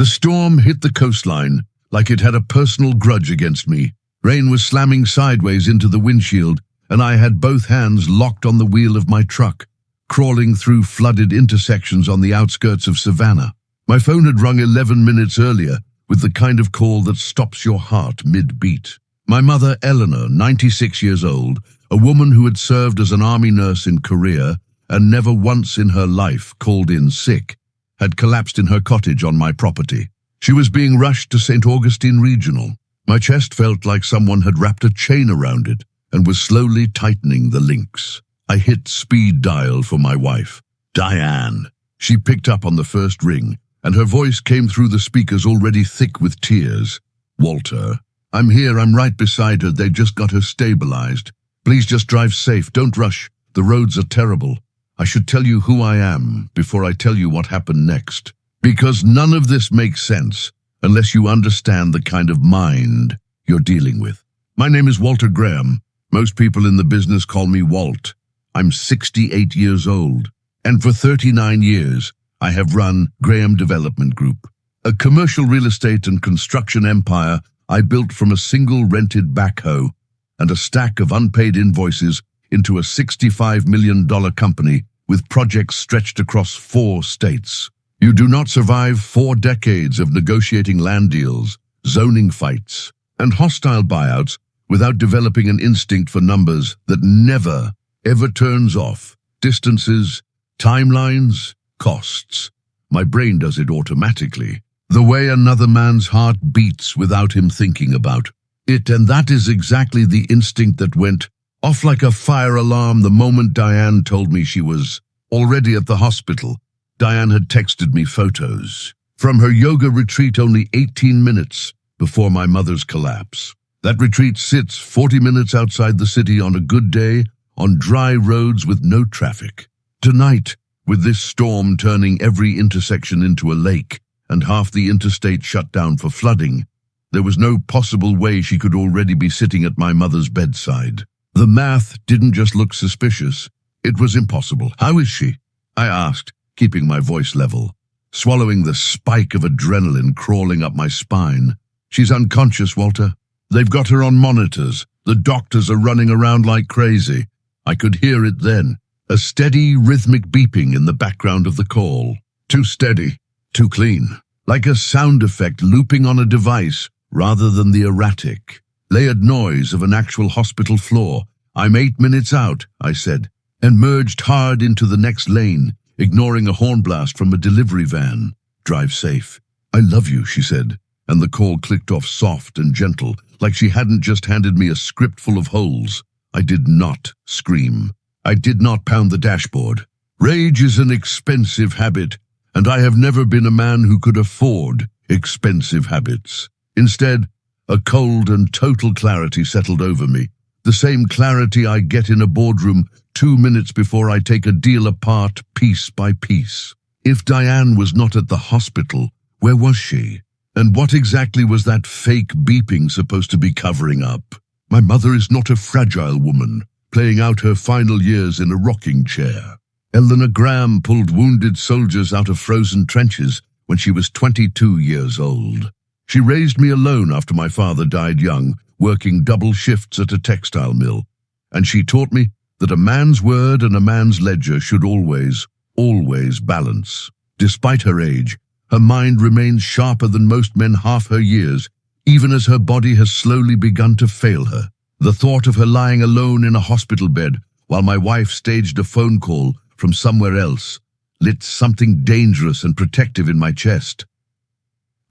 The storm hit the coastline like it had a personal grudge against me. Rain was slamming sideways into the windshield, and I had both hands locked on the wheel of my truck, crawling through flooded intersections on the outskirts of Savannah. My phone had rung 11 minutes earlier, with the kind of call that stops your heart mid-beat. My mother, Eleanor, 96 years old, a woman who had served as an army nurse in Korea and never once in her life called in sick, had collapsed in her cottage on my property. She was being rushed to St. Augustine Regional. My chest felt like someone had wrapped a chain around it and was slowly tightening the links. I hit speed dial for my wife, Diane. She picked up on the first ring, and her voice came through the speakers already thick with tears. Walter, I'm here, I'm right beside her. They just got her stabilized. Please just drive safe, don't rush. The roads are terrible. I should tell you who I am before I tell you what happened next. Because none of this makes sense unless you understand the kind of mind you're dealing with. My name is Walter Graham. Most people in the business call me Walt. I'm 68 years old, and for 39 years, I have run Graham Development Group, a commercial real estate and construction empire I built from a single rented backhoe and a stack of unpaid invoices into a $65 million company with projects stretched across 4 states. You do not survive 4 decades of negotiating land deals, zoning fights, and hostile buyouts without developing an instinct for numbers that never, ever turns off. Distances, timelines, costs. My brain does it automatically, the way another man's heart beats without him thinking about it, and that is exactly the instinct that went off like a fire alarm the moment Diane told me she was already at the hospital. Diane had texted me photos from her yoga retreat only 18 minutes before my mother's collapse. That retreat sits 40 minutes outside the city on a good day, on dry roads with no traffic. Tonight, with this storm turning every intersection into a lake and half the interstate shut down for flooding, there was no possible way she could already be sitting at my mother's bedside. The math didn't just look suspicious, it was impossible. How is she? I asked, keeping my voice level, swallowing the spike of adrenaline crawling up my spine. She's unconscious, Walter. They've got her on monitors. The doctors are running around like crazy. I could hear it then, a steady, rhythmic beeping in the background of the call. Too steady, too clean, like a sound effect looping on a device rather than the erratic, layered noise of an actual hospital floor. I'm 8 minutes out, I said, and merged hard into the next lane, ignoring a horn blast from a delivery van. Drive safe. I love you, she said, and the call clicked off soft and gentle, like she hadn't just handed me a script full of holes. I did not scream. I did not pound the dashboard. Rage is an expensive habit, and I have never been a man who could afford expensive habits. Instead, a cold and total clarity settled over me, the same clarity I get in a boardroom 2 minutes before I take a deal apart piece by piece. If Diane was not at the hospital, where was she? And what exactly was that fake beeping supposed to be covering up? My mother is not a fragile woman, playing out her final years in a rocking chair. Eleanor Graham pulled wounded soldiers out of frozen trenches when she was 22 years old. She raised me alone after my father died young, working double shifts at a textile mill. And she taught me that a man's word and a man's ledger should always balance. Despite her age, her mind remains sharper than most men half her years, even as her body has slowly begun to fail her. The thought of her lying alone in a hospital bed while my wife staged a phone call from somewhere else lit something dangerous and protective in my chest.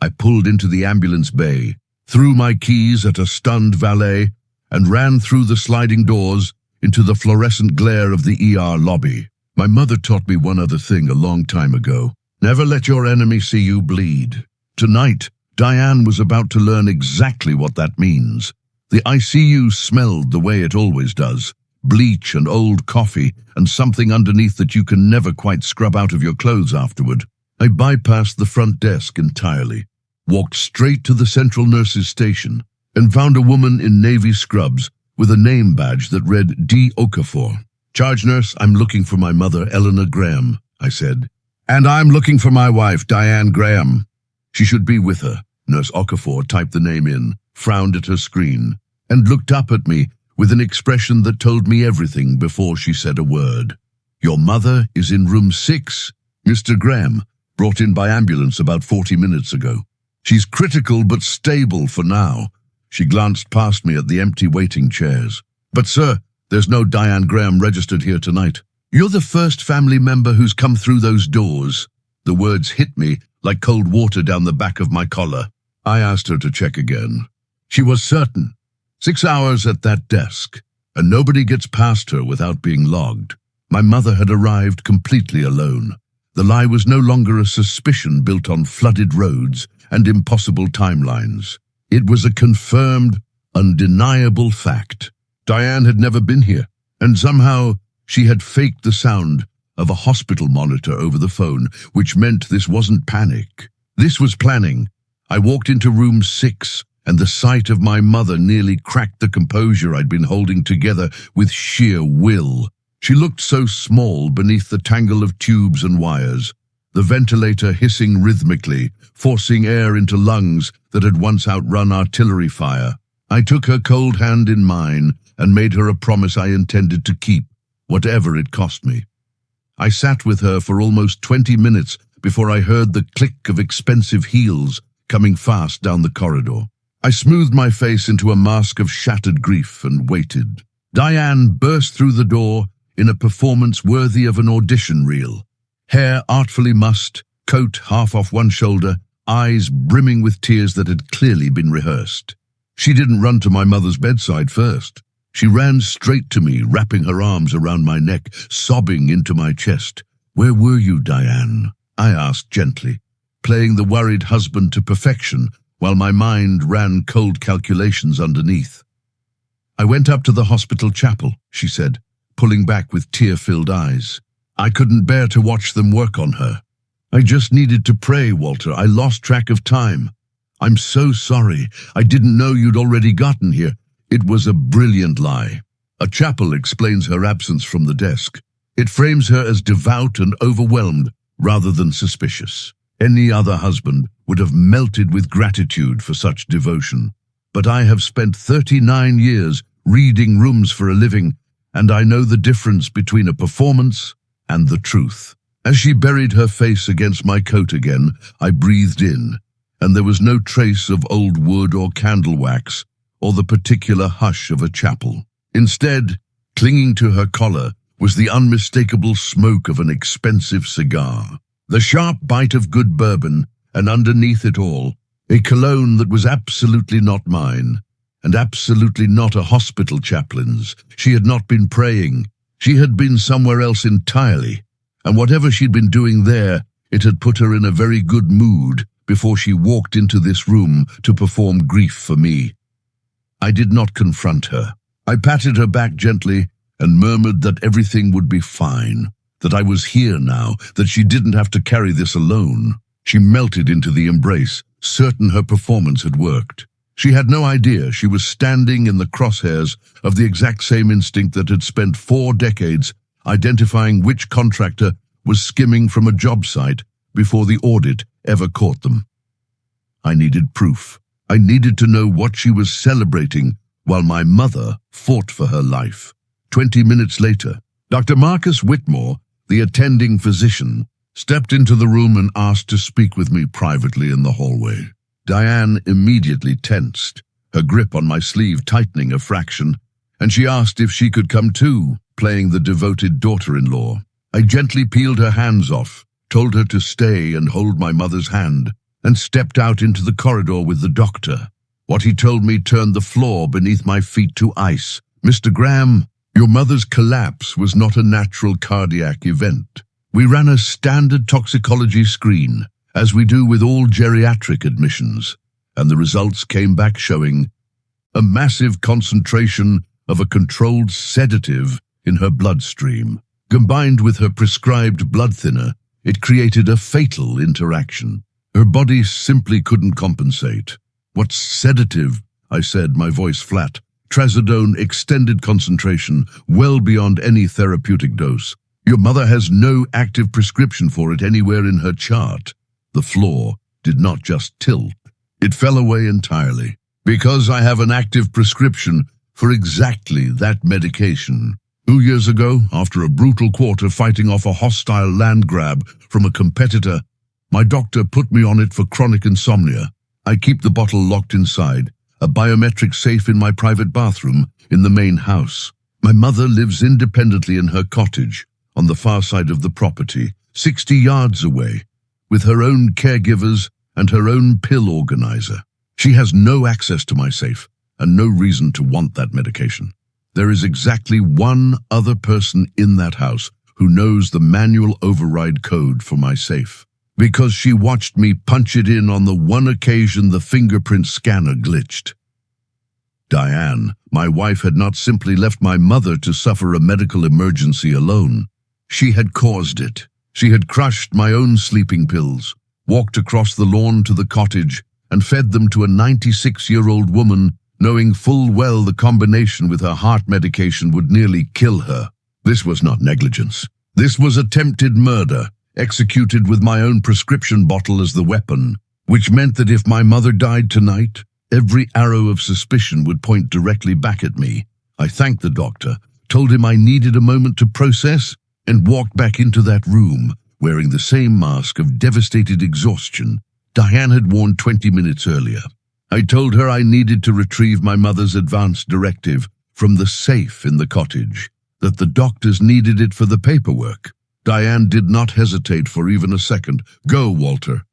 I pulled into the ambulance bay, threw my keys at a stunned valet, and ran through the sliding doors into the fluorescent glare of the ER lobby. My mother taught me one other thing a long time ago. Never let your enemy see you bleed. Tonight, Diane was about to learn exactly what that means. The ICU smelled the way it always does. Bleach and old coffee and something underneath that you can never quite scrub out of your clothes afterward. I bypassed the front desk entirely, walked straight to the central nurses' station, and found a woman in navy scrubs with a name badge that read D. Okafor. Charge nurse, I'm looking for my mother, Eleanor Graham, I said. And I'm looking for my wife, Diane Graham. She should be with her. Nurse Okafor typed the name in, frowned at her screen, and looked up at me with an expression that told me everything before she said a word. Your mother is in room 6, Mr. Graham, brought in by ambulance about 40 minutes ago. She's critical but stable for now. She glanced past me at the empty waiting chairs. But sir, there's no Diane Graham registered here tonight. You're the first family member who's come through those doors. The words hit me like cold water down the back of my collar. I asked her to check again. She was certain. 6 hours at that desk, and nobody gets past her without being logged. My mother had arrived completely alone. The lie was no longer a suspicion built on flooded roads and impossible timelines. It was a confirmed, undeniable fact. Diane had never been here, and somehow she had faked the sound of a hospital monitor over the phone, which meant this wasn't panic. This was planning. I walked into room 6, and the sight of my mother nearly cracked the composure I'd been holding together with sheer will. She looked so small beneath the tangle of tubes and wires, the ventilator hissing rhythmically, forcing air into lungs that had once outrun artillery fire. I took her cold hand in mine and made her a promise I intended to keep, whatever it cost me. I sat with her for almost 20 minutes before I heard the click of expensive heels coming fast down the corridor. I smoothed my face into a mask of shattered grief and waited. Diane burst through the door in a performance worthy of an audition reel. Hair artfully mussed, coat half off one shoulder, eyes brimming with tears that had clearly been rehearsed. She didn't run to my mother's bedside first. She ran straight to me, wrapping her arms around my neck, sobbing into my chest. "Where were you, Diane?" I asked gently, playing the worried husband to perfection while my mind ran cold calculations underneath. "I went up to the hospital chapel," she said, pulling back with tear-filled eyes. "I couldn't bear to watch them work on her. I just needed to pray, Walter. I lost track of time. I'm so sorry. I didn't know you'd already gotten here." It was a brilliant lie. A chapel explains her absence from the desk. It frames her as devout and overwhelmed rather than suspicious. Any other husband would have melted with gratitude for such devotion. But I have spent 39 years reading rooms for a living, and I know the difference between a performance and the truth. As she buried her face against my coat again, I breathed in, and there was no trace of old wood or candle wax, or the particular hush of a chapel. Instead, clinging to her collar was the unmistakable smoke of an expensive cigar, the sharp bite of good bourbon, and underneath it all, a cologne that was absolutely not mine, and absolutely not a hospital chaplain's. She had not been praying. She had been somewhere else entirely, and whatever she'd been doing there, it had put her in a very good mood before she walked into this room to perform grief for me. I did not confront her. I patted her back gently and murmured that everything would be fine, that I was here now, that she didn't have to carry this alone. She melted into the embrace, certain her performance had worked. She had no idea she was standing in the crosshairs of the exact same instinct that had spent 4 decades identifying which contractor was skimming from a job site before the audit ever caught them. I needed proof. I needed to know what she was celebrating while my mother fought for her life. 20 minutes later, Dr. Marcus Whitmore, the attending physician, stepped into the room and asked to speak with me privately in the hallway. Diane immediately tensed, her grip on my sleeve tightening a fraction, and she asked if she could come too, playing the devoted daughter-in-law. I gently peeled her hands off, told her to stay and hold my mother's hand, and stepped out into the corridor with the doctor. What he told me turned the floor beneath my feet to ice. "Mr. Graham, your mother's collapse was not a natural cardiac event. We ran a standard toxicology screen, as we do with all geriatric admissions, and the results came back showing a massive concentration of a controlled sedative in her bloodstream. Combined with her prescribed blood thinner, it created a fatal interaction. Her body simply couldn't compensate." "What's sedative?" I said, my voice flat. "Trazodone extended concentration, well beyond any therapeutic dose. Your mother has no active prescription for it anywhere in her chart." The floor did not just tilt. It fell away entirely, because I have an active prescription for exactly that medication. 2 years ago, after a brutal quarter fighting off a hostile land grab from a competitor, my doctor put me on it for chronic insomnia. I keep the bottle locked inside, a biometric safe in my private bathroom in the main house. My mother lives independently in her cottage, on the far side of the property, 60 yards away, with her own caregivers and her own pill organizer. She has no access to my safe, and no reason to want that medication. There is exactly one other person in that house who knows the manual override code for my safe, because she watched me punch it in on the one occasion the fingerprint scanner glitched. Diane, my wife, had not simply left my mother to suffer a medical emergency alone. She had caused it. She had crushed my own sleeping pills, walked across the lawn to the cottage, and fed them to a 96-year-old woman, knowing full well the combination with her heart medication would nearly kill her. This was not negligence. This was attempted murder, executed with my own prescription bottle as the weapon, which meant that if my mother died tonight, every arrow of suspicion would point directly back at me. I thanked the doctor, told him I needed a moment to process, and walked back into that room, wearing the same mask of devastated exhaustion Diane had worn 20 minutes earlier. I told her I needed to retrieve my mother's advance directive from the safe in the cottage, that the doctors needed it for the paperwork. Diane did not hesitate for even a second. "Go, Walter.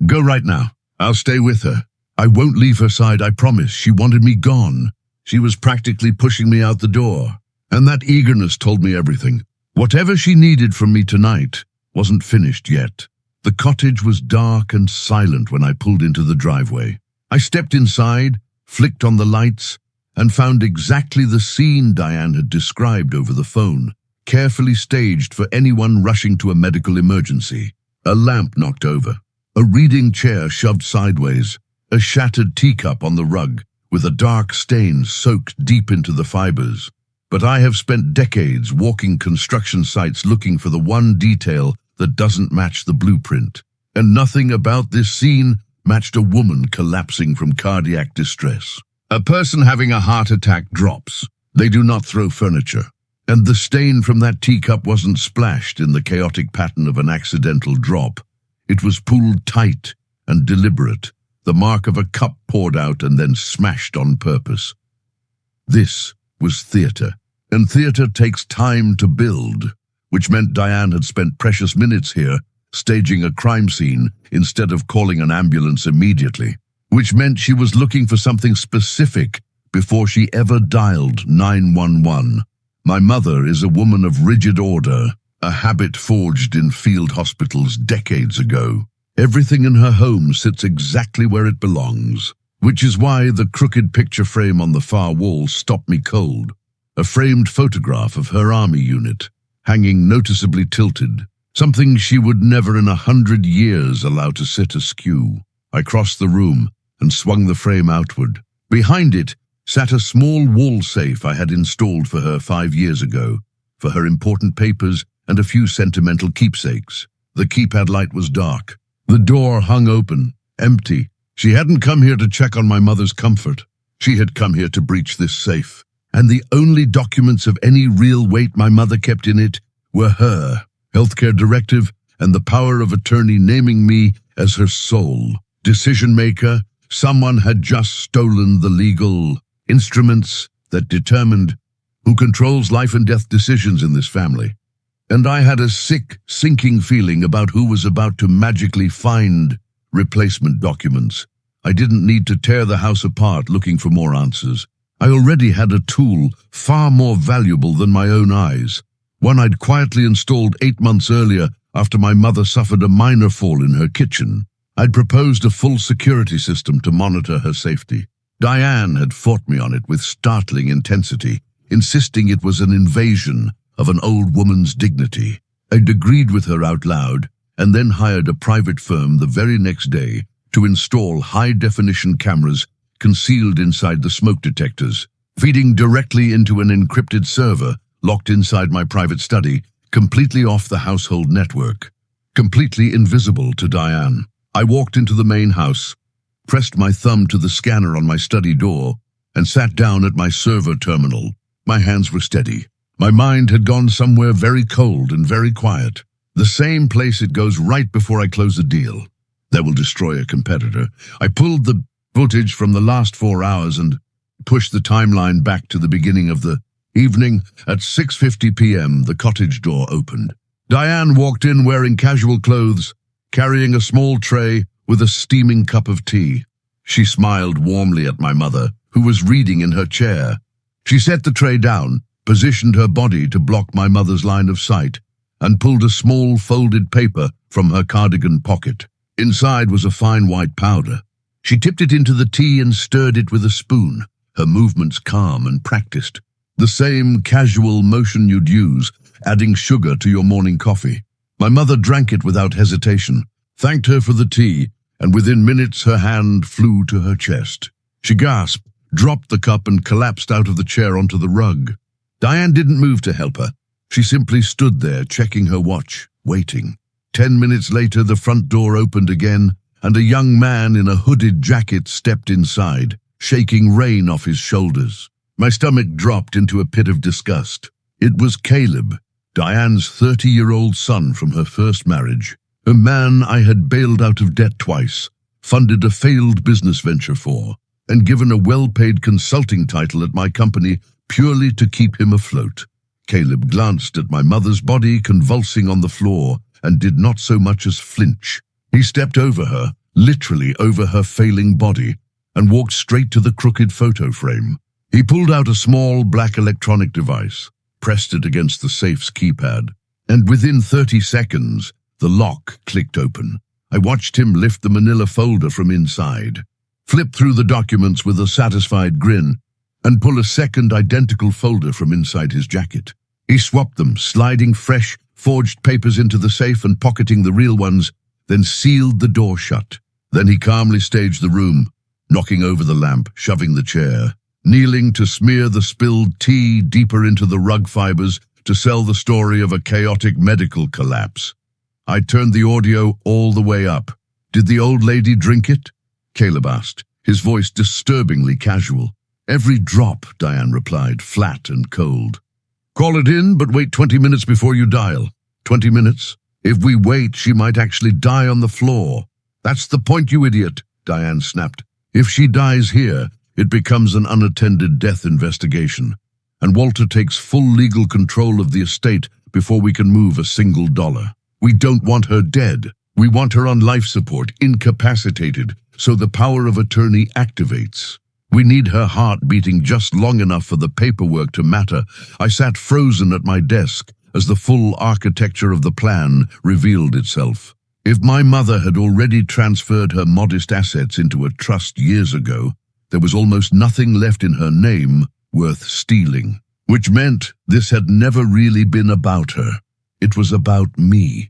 Go right now. I'll stay with her. I won't leave her side, I promise." She wanted me gone. She was practically pushing me out the door. And that eagerness told me everything. Whatever she needed from me tonight wasn't finished yet. The cottage was dark and silent when I pulled into the driveway. I stepped inside, flicked on the lights, and found exactly the scene Diane had described over the phone, carefully staged for anyone rushing to a medical emergency. A lamp knocked over, a reading chair shoved sideways, a shattered teacup on the rug, with a dark stain soaked deep into the fibers. But I have spent decades walking construction sites looking for the one detail that doesn't match the blueprint. And nothing about this scene matched a woman collapsing from cardiac distress. A person having a heart attack drops. They do not throw furniture. And the stain from that teacup wasn't splashed in the chaotic pattern of an accidental drop. It was pulled tight and deliberate, the mark of a cup poured out and then smashed on purpose. This was theater, and theater takes time to build, which meant Diane had spent precious minutes here staging a crime scene instead of calling an ambulance immediately, which meant she was looking for something specific before she ever dialed 911. My mother is a woman of rigid order, a habit forged in field hospitals decades ago. Everything in her home sits exactly where it belongs, which is why the crooked picture frame on the far wall stopped me cold. A framed photograph of her army unit, hanging noticeably tilted, something she would never in 100 years allow to sit askew. I crossed the room and swung the frame outward. Behind it sat a small wall safe I had installed for her 5 years ago, for her important papers and a few sentimental keepsakes. The keypad light was dark. The door hung open, empty. She hadn't come here to check on my mother's comfort. She had come here to breach this safe. And the only documents of any real weight my mother kept in it were her healthcare directive and the power of attorney naming me as her sole decision maker. Someone had just stolen the legal instruments that determined who controls life and death decisions in this family. And I had a sick, sinking feeling about who was about to magically find replacement documents. I didn't need to tear the house apart looking for more answers. I already had a tool far more valuable than my own eyes, one I'd quietly installed 8 months earlier after my mother suffered a minor fall in her kitchen. I'd proposed a full security system to monitor her safety. Diane had fought me on it with startling intensity, insisting it was an invasion of an old woman's dignity. I'd agreed with her out loud and then hired a private firm the very next day to install high-definition cameras concealed inside the smoke detectors, feeding directly into an encrypted server locked inside my private study, completely off the household network, completely invisible to Diane. I walked into the main house, pressed my thumb to the scanner on my study door, and sat down at my server terminal. My hands were steady. My mind had gone somewhere very cold and very quiet. The same place it goes right before I close a deal. That will destroy a competitor. I pulled the footage from the last 4 hours and pushed the timeline back to the beginning of the evening. At 6:50 p.m., the cottage door opened. Diane walked in wearing casual clothes, carrying a small tray with a steaming cup of tea. She smiled warmly at my mother, who was reading in her chair. She set the tray down, positioned her body to block my mother's line of sight, and pulled a small folded paper from her cardigan pocket. Inside was a fine white powder. She tipped it into the tea and stirred it with a spoon, her movements calm and practiced. The same casual motion you'd use, adding sugar to your morning coffee. My mother drank it without hesitation, thanked her for the tea, and within minutes her hand flew to her chest. She gasped, dropped the cup and collapsed out of the chair onto the rug. Diane didn't move to help her. She simply stood there, checking her watch, waiting. 10 minutes later, the front door opened again, and a young man in a hooded jacket stepped inside, shaking rain off his shoulders. My stomach dropped into a pit of disgust. It was Caleb, Diane's 30-year-old son from her first marriage, a man I had bailed out of debt twice, funded a failed business venture for, and given a well-paid consulting title at my company purely to keep him afloat. Caleb glanced at my mother's body convulsing on the floor and did not so much as flinch. He stepped over her, literally over her failing body, and walked straight to the crooked photo frame. He pulled out a small black electronic device, pressed it against the safe's keypad, and within 30 seconds, the lock clicked open. I watched him lift the manila folder from inside, flip through the documents with a satisfied grin, and pull a second identical folder from inside his jacket. He swapped them, sliding fresh, forged papers into the safe and pocketing the real ones, then sealed the door shut. Then he calmly staged the room, knocking over the lamp, shoving the chair, kneeling to smear the spilled tea deeper into the rug fibers to sell the story of a chaotic medical collapse. I turned the audio all the way up. "Did the old lady drink it?" Caleb asked, his voice disturbingly casual. "Every drop," Diane replied, flat and cold. "Call it in, but wait 20 minutes before you dial." 20 minutes? If we wait, she might actually die on the floor. "That's the point, you idiot," Diane snapped. "If she dies here, it becomes an unattended death investigation, and Walter takes full legal control of the estate before we can move a single dollar. We don't want her dead. We want her on life support, incapacitated, so the power of attorney activates. We need her heart beating just long enough for the paperwork to matter." I sat frozen at my desk as the full architecture of the plan revealed itself. If my mother had already transferred her modest assets into a trust years ago, there was almost nothing left in her name worth stealing, which meant this had never really been about her. It was about me.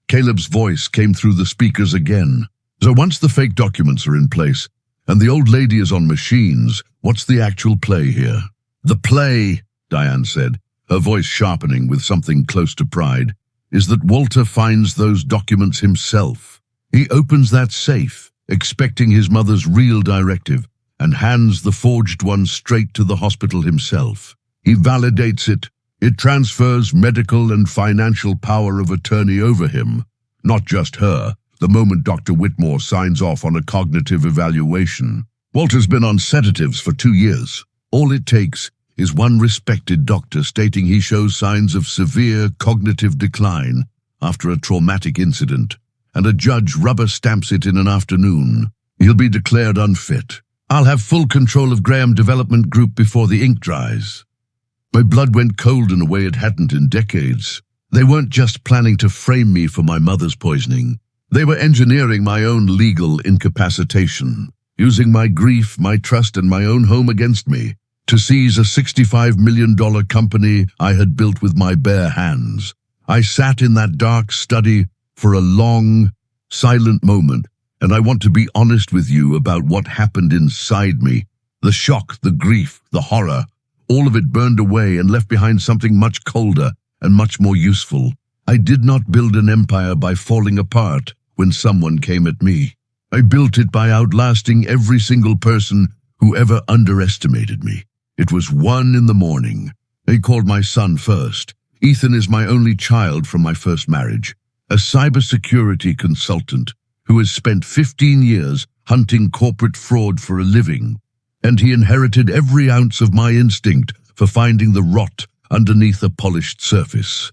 Caleb's voice came through the speakers again. "So once the fake documents are in place, and the old lady is on machines, what's the actual play here?" "The play," Diane said, her voice sharpening with something close to pride, "is that Walter finds those documents himself. He opens that safe, expecting his mother's real directive, and hands the forged one straight to the hospital himself. He validates it. It transfers medical and financial power of attorney over him, not just her, the moment Dr. Whitmore signs off on a cognitive evaluation. Walter's been on sedatives for 2 years. All it takes is one respected doctor stating he shows signs of severe cognitive decline after a traumatic incident, and a judge rubber stamps it in an afternoon. He'll be declared unfit. I'll have full control of Graham Development Group before the ink dries." My blood went cold in a way it hadn't in decades. They weren't just planning to frame me for my mother's poisoning. They were engineering my own legal incapacitation, using my grief, my trust, and my own home against me, to seize a $65 million company I had built with my bare hands. I sat in that dark study for a long, silent moment, and I want to be honest with you about what happened inside me. The shock, the grief, the horror, all of it burned away and left behind something much colder and much more useful. I did not build an empire by falling apart. when someone came at me. I built it by outlasting every single person who ever underestimated me. It was 1 in the morning. I called my son first. Ethan is my only child from my first marriage, a cybersecurity consultant who has spent 15 years hunting corporate fraud for a living, and he inherited every ounce of my instinct for finding the rot underneath a polished surface.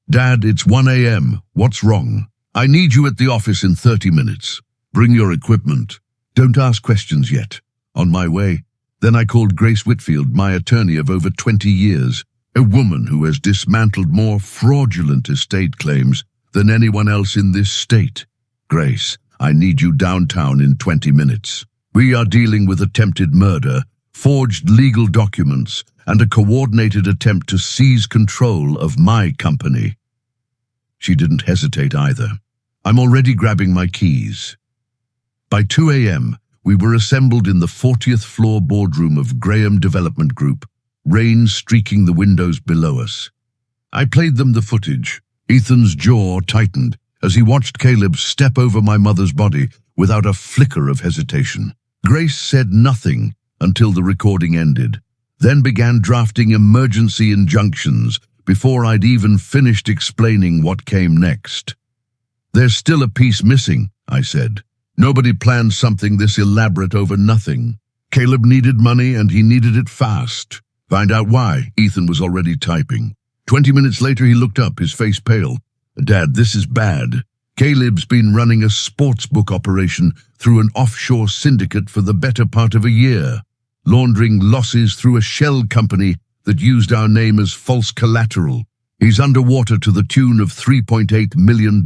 Dad, it's 1 a.m. What's wrong? I need you at the office in 30 minutes. Bring your equipment. Don't ask questions yet. On my way. Then I called Grace Whitfield, my attorney of over 20 years, a woman who has dismantled more fraudulent estate claims than anyone else in this state. Grace, I need you downtown in 20 minutes. We are dealing with attempted murder, forged legal documents, and a coordinated attempt to seize control of my company. She didn't hesitate either. I'm already grabbing my keys. By 2 a.m., we were assembled in the 40th floor boardroom of Graham Development Group, rain streaking the windows below us. I played them the footage. Ethan's jaw tightened as he watched Caleb step over my mother's body without a flicker of hesitation. Grace said nothing until the recording ended, then began drafting emergency injunctions before I'd even finished explaining what came next. There's still a piece missing, I said. Nobody planned something this elaborate over nothing. Caleb needed money and he needed it fast. Find out why. Ethan was already typing. 20 minutes later, he looked up, his face pale. Dad, this is bad. Caleb's been running a sportsbook operation through an offshore syndicate for the better part of a year, laundering losses through a shell company that used our name as false collateral. He's underwater to the tune of $3.8 million,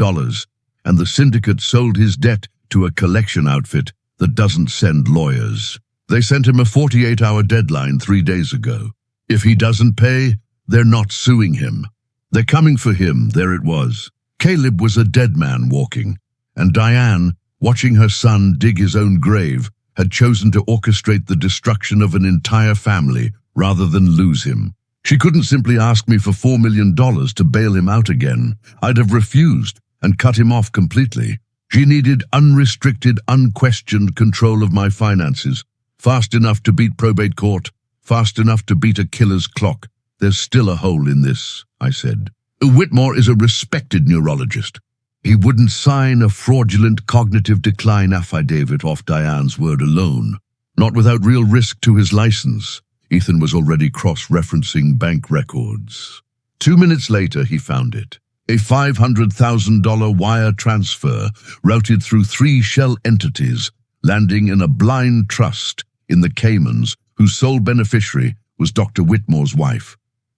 and the syndicate sold his debt to a collection outfit that doesn't send lawyers. They sent him a 48-hour deadline 3 days ago. If he doesn't pay, they're not suing him. They're coming for him, there it was. Caleb was a dead man walking, and Diane, watching her son dig his own grave, had chosen to orchestrate the destruction of an entire family rather than lose him. She couldn't simply ask me for $4 million to bail him out again. I'd have refused and cut him off completely. She needed unrestricted, unquestioned control of my finances, fast enough to beat probate court, fast enough to beat a killer's clock. There's still a hole in this, I said. Whitmore is a respected neurologist. He wouldn't sign a fraudulent cognitive decline affidavit off Diane's word alone, not without real risk to his license. Ethan was already cross-referencing bank records. 2 minutes later, he found it. A $500,000 wire transfer routed through 3 shell entities, landing in a blind trust in the Caymans, whose sole beneficiary was Dr. Whitmore's wife.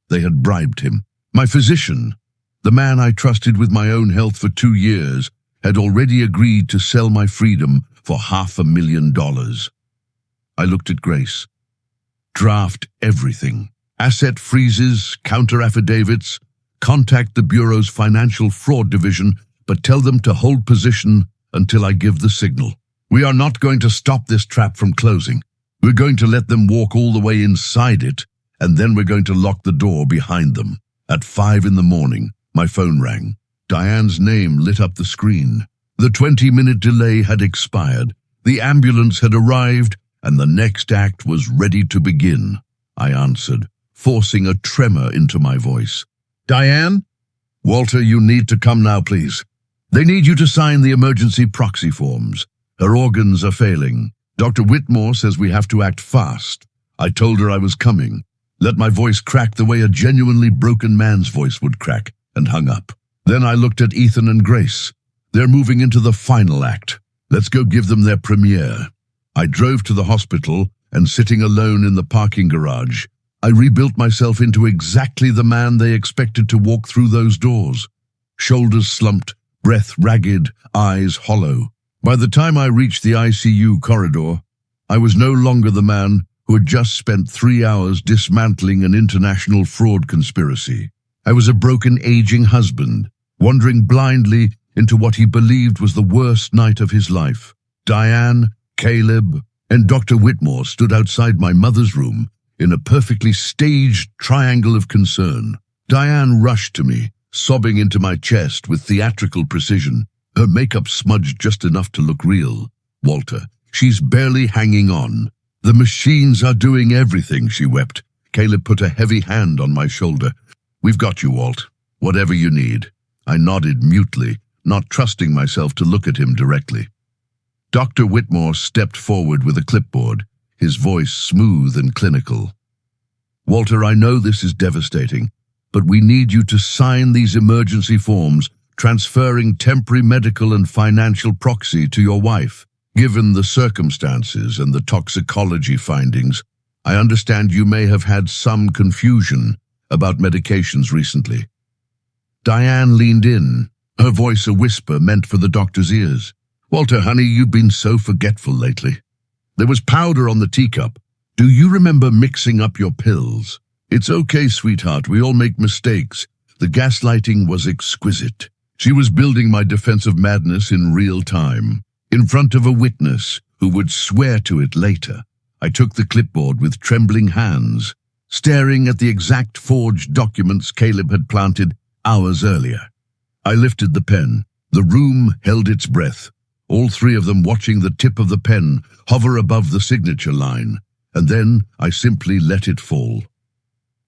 They had bribed him. My physician, the man I trusted with my own health for 2 years, had already agreed to sell my freedom for $500,000. I looked at Grace. Draft everything. Asset freezes, counter affidavits, contact the Bureau's Financial Fraud Division, but tell them to hold position until I give the signal. We are not going to stop this trap from closing. We're going to let them walk all the way inside it, and then we're going to lock the door behind them. At 5 in the morning, my phone rang. Diane's name lit up the screen. The 20-minute delay had expired. The ambulance had arrived, and the next act was ready to begin. I answered, forcing a tremor into my voice. Diane? Walter, you need to come now, please. They need you to sign the emergency proxy forms. Her organs are failing. Dr. Whitmore says we have to act fast. I told her I was coming. Let my voice crack the way a genuinely broken man's voice would crack, and hung up. Then I looked at Ethan and Grace. They're moving into the final act. Let's go give them their premiere. I drove to the hospital, and sitting alone in the parking garage, I rebuilt myself into exactly the man they expected to walk through those doors. Shoulders slumped, breath ragged, eyes hollow. By the time I reached the ICU corridor, I was no longer the man who had just spent 3 hours dismantling an international fraud conspiracy. I was a broken, aging husband, wandering blindly into what he believed was the worst night of his life. Diane, Caleb, and Dr. Whitmore stood outside my mother's room in a perfectly staged triangle of concern. Diane rushed to me, sobbing into my chest with theatrical precision. Her makeup smudged just enough to look real. Walter, she's barely hanging on. The machines are doing everything, she wept. Caleb put a heavy hand on my shoulder. We've got you, Walt. Whatever you need. I nodded mutely, not trusting myself to look at him directly. Dr. Whitmore stepped forward with a clipboard, his voice smooth and clinical. Walter, I know this is devastating, but we need you to sign these emergency forms transferring temporary medical and financial proxy to your wife. Given the circumstances and the toxicology findings, I understand you may have had some confusion about medications recently. Diane leaned in, her voice a whisper meant for the doctor's ears. Walter, honey, you've been so forgetful lately. There was powder on the teacup. Do you remember mixing up your pills? It's okay, sweetheart, we all make mistakes. The gaslighting was exquisite. She was building my defensive madness in real time, in front of a witness who would swear to it later. I took the clipboard with trembling hands, staring at the exact forged documents Caleb had planted hours earlier. I lifted the pen. The room held its breath, all three of them watching the tip of the pen hover above the signature line, and then I simply let it fall.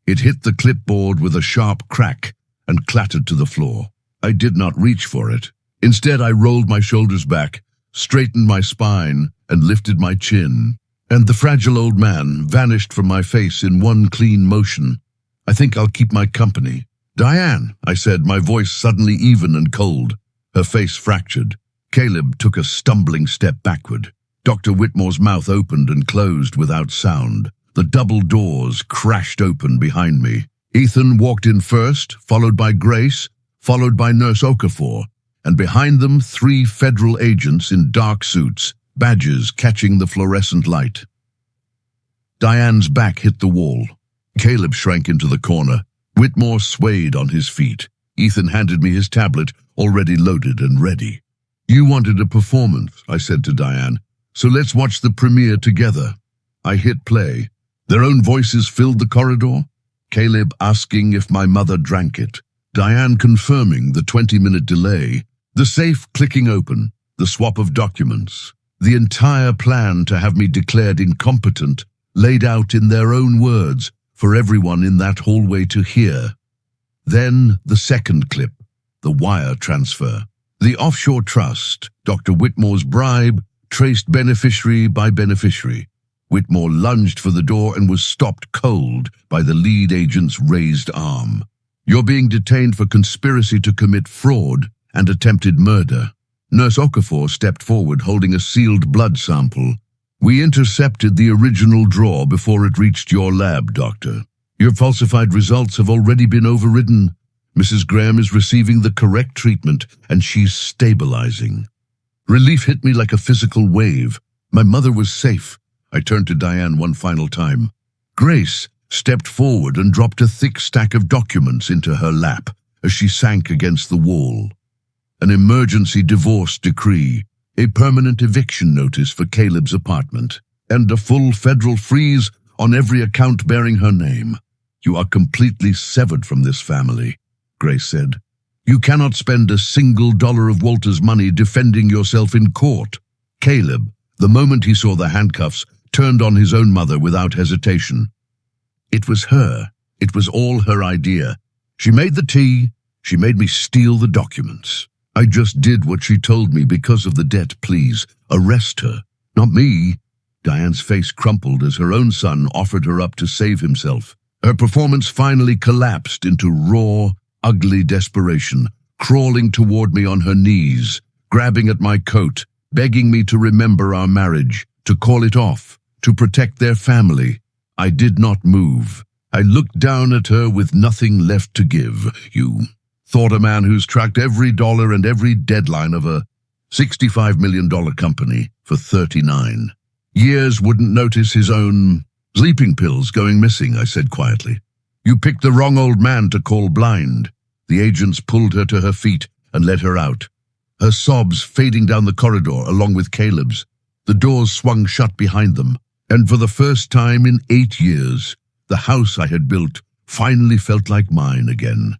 It hit the clipboard with a sharp crack and clattered to the floor. I did not reach for it. Instead, I rolled my shoulders back, straightened my spine, and lifted my chin. And the fragile old man vanished from my face in one clean motion. I think I'll keep my company. Diane, I said, my voice suddenly even and cold. Her face fractured. Caleb took a stumbling step backward. Dr. Whitmore's mouth opened and closed without sound. The double doors crashed open behind me. Ethan walked in first, followed by Grace, followed by Nurse Okafor, and behind them 3 federal agents in dark suits, badges catching the fluorescent light. Diane's back hit the wall. Caleb shrank into the corner. Whitmore swayed on his feet. Ethan handed me his tablet, already loaded and ready. You wanted a performance, I said to Diane, so let's watch the premiere together. I hit play. Their own voices filled the corridor. Caleb asking if my mother drank it. Diane confirming the 20-minute delay. The safe clicking open. The swap of documents. The entire plan to have me declared incompetent, laid out in their own words for everyone in that hallway to hear. Then the second clip, the wire transfer. The offshore trust, Dr. Whitmore's bribe, traced beneficiary by beneficiary. Whitmore lunged for the door and was stopped cold by the lead agent's raised arm. You're being detained for conspiracy to commit fraud and attempted murder. Nurse Okafor stepped forward holding a sealed blood sample. We intercepted the original draw before it reached your lab, Doctor. Your falsified results have already been overridden. Mrs. Graham is receiving the correct treatment, and she's stabilizing. Relief hit me like a physical wave. My mother was safe. I turned to Diane one final time. Grace stepped forward and dropped a thick stack of documents into her lap as she sank against the wall. An emergency divorce decree, a permanent eviction notice for Caleb's apartment, and a full federal freeze on every account bearing her name. You are completely severed from this family, Grace said. You cannot spend a single dollar of Walter's money defending yourself in court. Caleb, the moment he saw the handcuffs, turned on his own mother without hesitation. It was her. It was all her idea. She made the tea. She made me steal the documents. I just did what she told me because of the debt, please. Arrest her. Not me. Diane's face crumpled as her own son offered her up to save himself. Her performance finally collapsed into raw, ugly desperation, crawling toward me on her knees, grabbing at my coat, begging me to remember our marriage, to call it off, to protect their family. I did not move. I looked down at her with nothing left to give. You, thought a man who's tracked every dollar and every deadline of a $65 million company for 39 years wouldn't notice his own sleeping pills going missing, I said quietly. You picked the wrong old man to call blind. The agents pulled her to her feet and led her out, her sobs fading down the corridor along with Caleb's. The doors swung shut behind them, and for the first time in 8 years, the house I had built finally felt like mine again.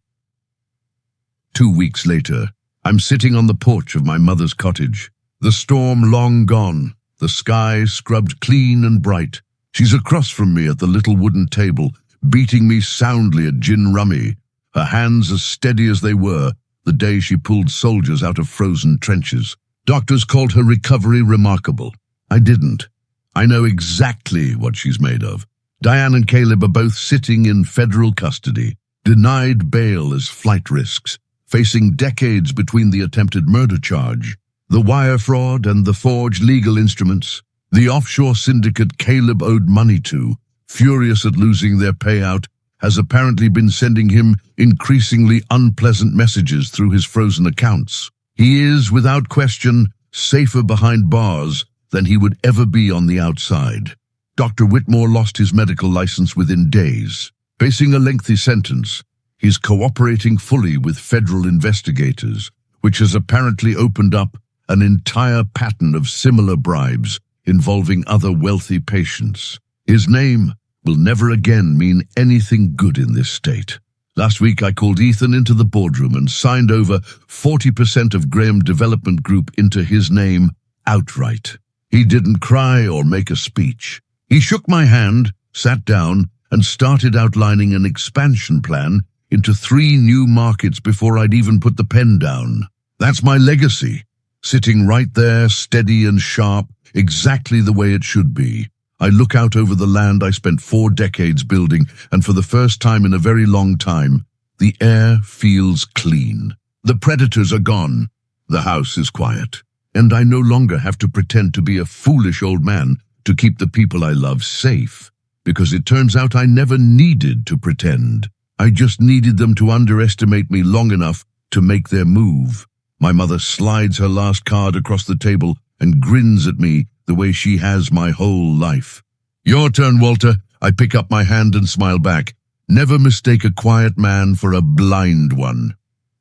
2 weeks later, I'm sitting on the porch of my mother's cottage. The storm long gone, the sky scrubbed clean and bright. She's across from me at the little wooden table, beating me soundly at gin rummy, her hands as steady as they were the day she pulled soldiers out of frozen trenches. Doctors called her recovery remarkable. I didn't. I know exactly what she's made of. Diane and Caleb are both sitting in federal custody, denied bail as flight risks, facing decades between the attempted murder charge, the wire fraud and the forged legal instruments. The offshore syndicate Caleb owed money to, furious at losing their payout, has apparently been sending him increasingly unpleasant messages through his frozen accounts. He is, without question, safer behind bars than he would ever be on the outside. Dr. Whitmore lost his medical license within days. Facing a lengthy sentence, he's cooperating fully with federal investigators, which has apparently opened up an entire pattern of similar bribes involving other wealthy patients. His name will never again mean anything good in this state. Last week I called Ethan into the boardroom and signed over 40% of Graham Development Group into his name outright. He didn't cry or make a speech. He shook my hand, sat down, and started outlining an expansion plan into 3 new markets before I'd even put the pen down. That's my legacy, sitting right there, steady and sharp, exactly the way it should be. I look out over the land I spent 4 decades building, and for the first time in a very long time, the air feels clean. The predators are gone. The house is quiet. And I no longer have to pretend to be a foolish old man to keep the people I love safe, because it turns out I never needed to pretend. I just needed them to underestimate me long enough to make their move. My mother slides her last card across the table and grins at me the way she has my whole life. Your turn, Walter. I pick up my hand and smile back. Never mistake a quiet man for a blind one.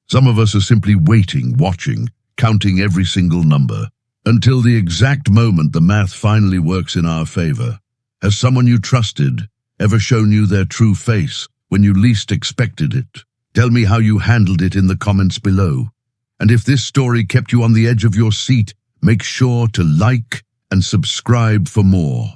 Some of us are simply waiting, watching, counting every single number, until the exact moment the math finally works in our favor. Has someone you trusted ever shown you their true face when you least expected it? Tell me how you handled it in the comments below. And if this story kept you on the edge of your seat, make sure to like and subscribe for more.